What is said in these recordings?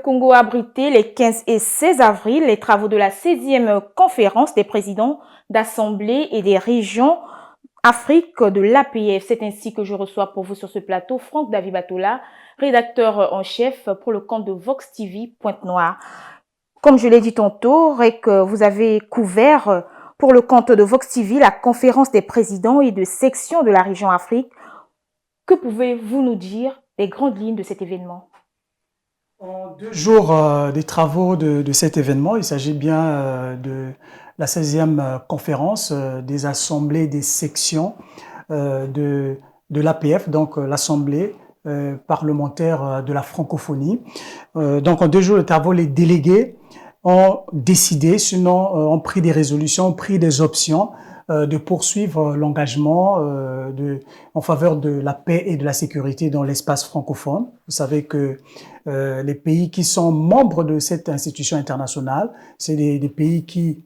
Congo a abrité les 15 et 16 avril les travaux de la 16e conférence des présidents d'assemblées et des régions Afrique de l'APF. C'est ainsi que je reçois pour vous sur ce plateau Franck David Batola, rédacteur en chef pour le compte de Vox TV Pointe-Noire. Comme je l'ai dit tantôt, que vous avez couvert pour le compte de Vox TV la conférence des présidents et de sections de la région Afrique. Que pouvez-vous nous dire des grandes lignes de cet événement? En 2 jours des travaux de cet événement, il s'agit bien de la 16e conférence des assemblées des sections de l'APF, donc l'Assemblée parlementaire de la francophonie. Donc en 2 jours de travaux, les délégués ont décidé, sinon ont pris des résolutions, ont pris des options de poursuivre l'engagement en faveur de la paix et de la sécurité dans l'espace francophone. Vous savez que les pays qui sont membres de cette institution internationale, c'est des pays qui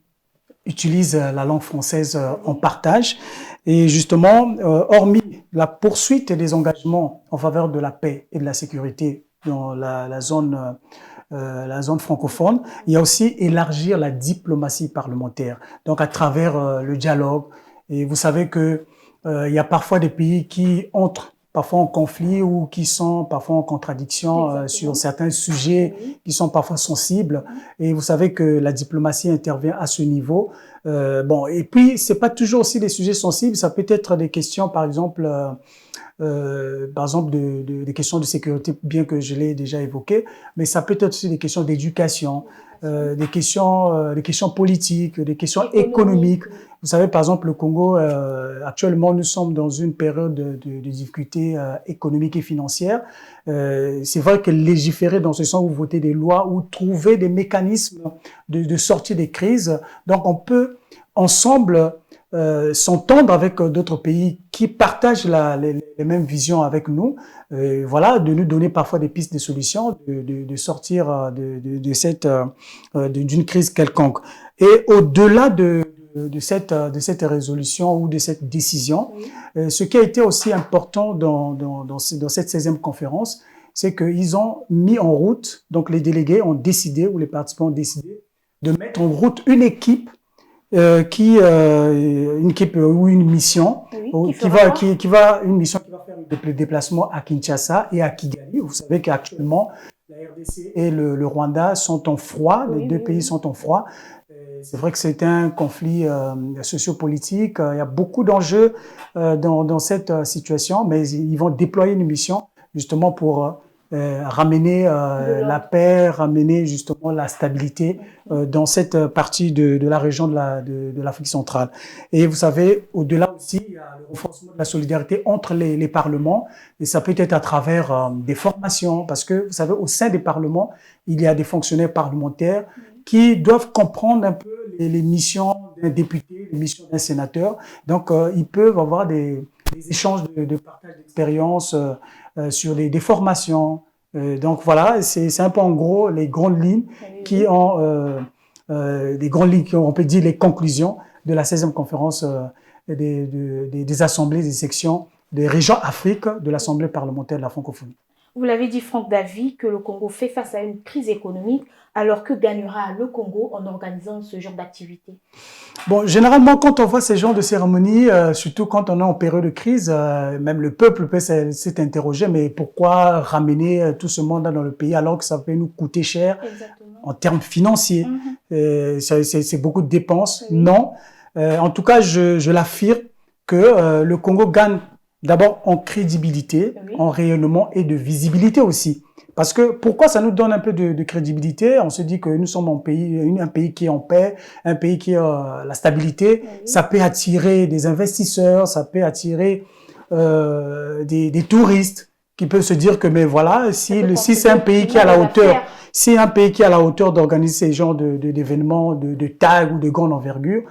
utilisent la langue française en partage. Et justement, hormis la poursuite des engagements en faveur de la paix et de la sécurité dans la zone francophone, il y a aussi élargir la diplomatie parlementaire, donc à travers le dialogue. Et vous savez que il y a parfois des pays qui entrent parfois en conflit ou qui sont parfois en contradiction sur certains sujets qui sont parfois sensibles. Et vous savez que la diplomatie intervient à ce niveau. Bon, et puis c'est pas toujours aussi des sujets sensibles. Ça peut être des questions, par exemple des questions de sécurité, bien que je l'ai déjà évoqué, mais ça peut être aussi des questions d'éducation, des questions politiques, des questions économiques. Vous savez, par exemple, le Congo, actuellement, nous sommes dans une période de difficultés économiques et financières. C'est vrai que légiférer dans ce sens, ou voter des lois, ou trouver des mécanismes de sortie des crises, donc on peut ensemble s'entendre avec d'autres pays qui partagent les mêmes visions avec nous, voilà, de nous donner parfois des pistes de solutions, de sortir d'une crise quelconque. Et au-delà de cette résolution ou de cette décision, ce qui a été aussi important dans cette 16e conférence, c'est qu'ils ont mis en route, donc les délégués ont décidé, ou les participants ont décidé, de mettre en route une équipe une équipe ou une mission qui va faire des déplacements à Kinshasa et à Kigali. Vous savez qu'actuellement la RDC et le Rwanda sont en froid, les deux pays sont en froid. C'est vrai que c'est un conflit sociopolitique, il y a beaucoup d'enjeux dans cette situation, mais ils vont déployer une mission justement pour ramener la paix, ramener justement la stabilité dans cette partie de la région de l'Afrique centrale. Et vous savez, au-delà aussi, il y a le renforcement de la solidarité entre les parlements, et ça peut être à travers des formations, parce que vous savez, au sein des parlements, il y a des fonctionnaires parlementaires qui doivent comprendre un peu les missions d'un député, les missions d'un sénateur. Donc, ils peuvent avoir des échanges de partage d'expérience sur des formations. Donc voilà, c'est un peu en gros les grandes lignes qui ont on peut dire les conclusions de la 16e conférence des assemblées, des sections des régions Afrique de l'Assemblée parlementaire de la francophonie. Vous l'avez dit, Franck David, que le Congo fait face à une crise économique. Alors que gagnera le Congo en organisant ce genre d'activité? Bon, généralement, quand on voit ces genres de cérémonies, surtout quand on est en période de crise, même le peuple peut s'être interrogé, mais pourquoi ramener tout ce monde dans le pays alors que ça peut nous coûter cher en termes financiers? C'est beaucoup de dépenses. Non. En tout cas, je l'affirme que le Congo gagne d'abord en crédibilité, en rayonnement et de visibilité aussi. Parce que pourquoi ça nous donne un peu de crédibilité? On se dit que nous sommes un pays qui est en paix, un pays qui a la stabilité. Ça peut attirer des investisseurs, ça peut attirer des touristes qui peuvent se dire que mais voilà, si c'est un pays qui est à la hauteur, si un pays qui est à la hauteur d'organiser ces genres d'événements de taille ou de grande envergure,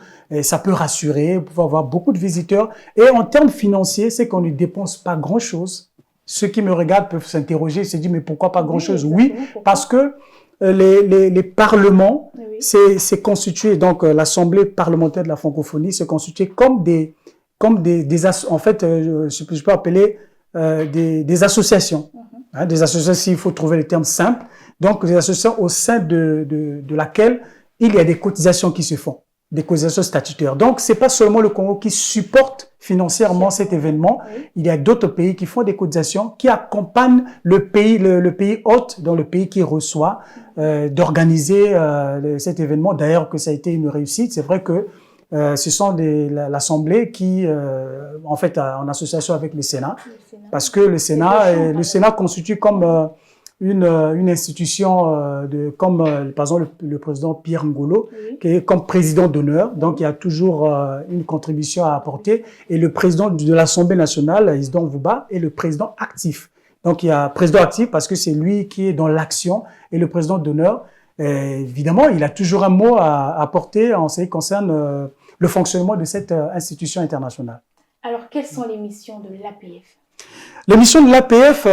ça peut rassurer, pouvoir avoir beaucoup de visiteurs. Et en termes financiers, c'est qu'on ne dépense pas grand-chose. Ceux qui me regardent peuvent s'interroger, se dire mais pourquoi pas grand-chose? Oui, parce que les parlements, c'est constitué, donc l'Assemblée parlementaire de la francophonie, c'est constitué comme en fait, je peux appeler des associations. Des associations, s'il faut trouver les termes simples, Donc, des associations au sein de laquelle il y a des cotisations qui se font, des cotisations statutaires. Donc, c'est pas seulement le Congo qui supporte financièrement cet événement. Oui. Il y a d'autres pays qui font des cotisations, qui accompagnent le pays hôte, dans le pays qui reçoit, d'organiser cet événement. D'ailleurs, que ça a été une réussite. C'est vrai que ce sont l'Assemblée qui, en fait, en association avec le Sénat, parce que le Sénat constitue comme une institution comme par exemple le président Pierre Ngolo, oui, qui est comme président d'honneur, donc il y a toujours une contribution à apporter, et le président de l'Assemblée nationale, Isdon Vouba, est le président actif. Donc il y a président actif parce que c'est lui qui est dans l'action, et le président d'honneur, évidemment, il a toujours un mot à apporter en ce qui concerne le fonctionnement de cette institution internationale. Alors, quelles sont les missions de l'APF? Les missions de l'APF,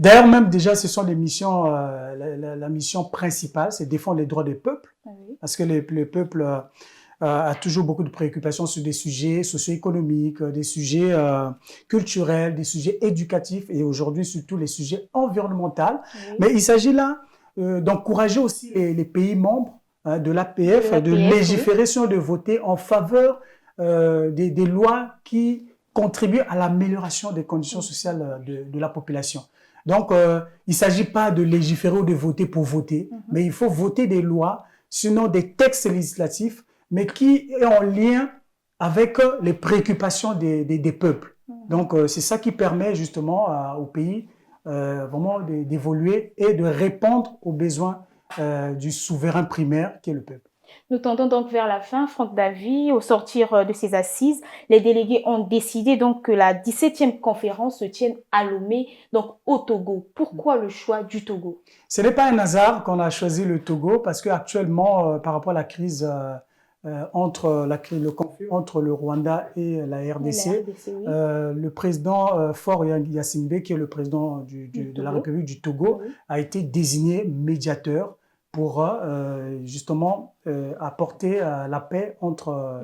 d'ailleurs même déjà, ce sont les missions, la mission principale, c'est défendre les droits des peuples, oui, parce que le peuple a toujours beaucoup de préoccupations sur des sujets socio-économiques, des sujets culturels, des sujets éducatifs et aujourd'hui surtout les sujets environnementaux. Oui. Mais il s'agit là d'encourager aussi les pays membres de l'APF, de légiférer, oui, de voter en faveur des lois qui contribuent à l'amélioration des conditions sociales de la population. Donc, il ne s'agit pas de légiférer ou de voter pour voter, mais il faut voter des lois, sinon des textes législatifs, mais qui est en lien avec les préoccupations des peuples. Donc, c'est ça qui permet justement au pays vraiment d'évoluer et de répondre aux besoins du souverain primaire qui est le peuple. Nous tendons donc vers la fin. Franck Davy, au sortir de ces assises, les délégués ont décidé donc que la 17e conférence se tienne à Lomé, donc au Togo. Pourquoi le choix du Togo? Ce n'est pas un hasard qu'on a choisi le Togo parce qu'actuellement, par rapport à la crise le conflit entre le Rwanda et la RDC, oui, le président Faure Gnassingbé, qui est le président de la République du Togo, oui, a été désigné médiateur pour justement apporter la paix entre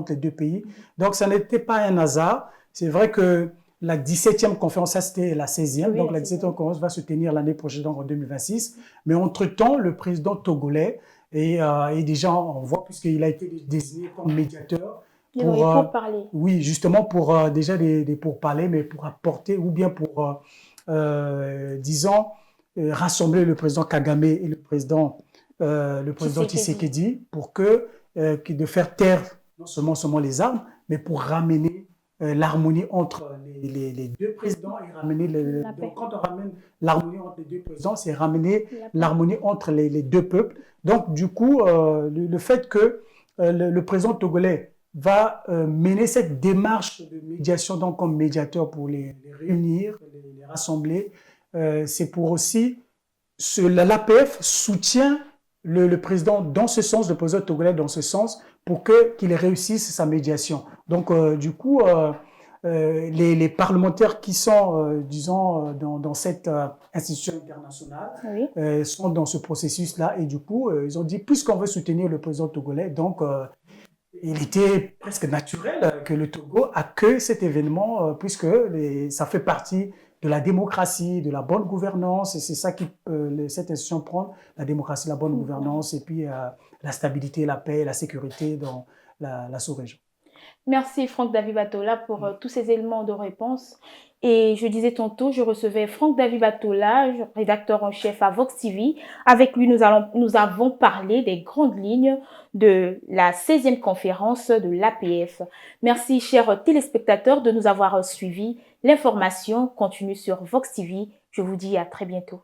les deux pays. Donc, ça n'était pas un hasard. C'est vrai que la 17e conférence, ça c'était la 16e, oui, donc la 17e conférence va se tenir l'année prochaine, donc en 2026. Mais entre-temps, le président togolais est déjà en voie, puisqu'il a été désigné comme médiateur. Pour parler. Oui, justement pour déjà des pourparlers, mais pour apporter, ou bien pour, disons, rassembler le président Kagame et le président Tshisekedi pour de faire taire non seulement les armes, mais pour ramener l'harmonie entre les deux présidents et ramener donc quand on ramène l'harmonie entre les deux présidents, c'est ramener l'harmonie entre les deux peuples. Donc du coup, le fait que le président togolais va mener cette démarche de médiation donc comme médiateur pour les réunir, les rassembler, c'est pour aussi l'APF soutient le président dans ce sens, le président togolais dans ce sens, pour qu'il réussisse sa médiation. Donc, du coup, les parlementaires qui sont, disons, dans cette institution internationale, oui, sont dans ce processus-là. Et du coup, ils ont dit, puisqu'on veut soutenir le président togolais, donc, il était presque naturel que le Togo accueille cet événement, puisque ça fait partie de la démocratie, de la bonne gouvernance, et c'est ça qui cette institution prend, la démocratie, la bonne gouvernance, et puis la stabilité, la paix, la sécurité dans la sous-région. Merci Franck Davy Batola pour tous ces éléments de réponse. Et je disais tantôt, je recevais Franck Davy Batola, rédacteur en chef à Vox TV. Avec lui, nous avons parlé des grandes lignes de la 16e conférence de l'APF. Merci, chers téléspectateurs, de nous avoir suivis. L'information continue sur Vox TV. Je vous dis à très bientôt.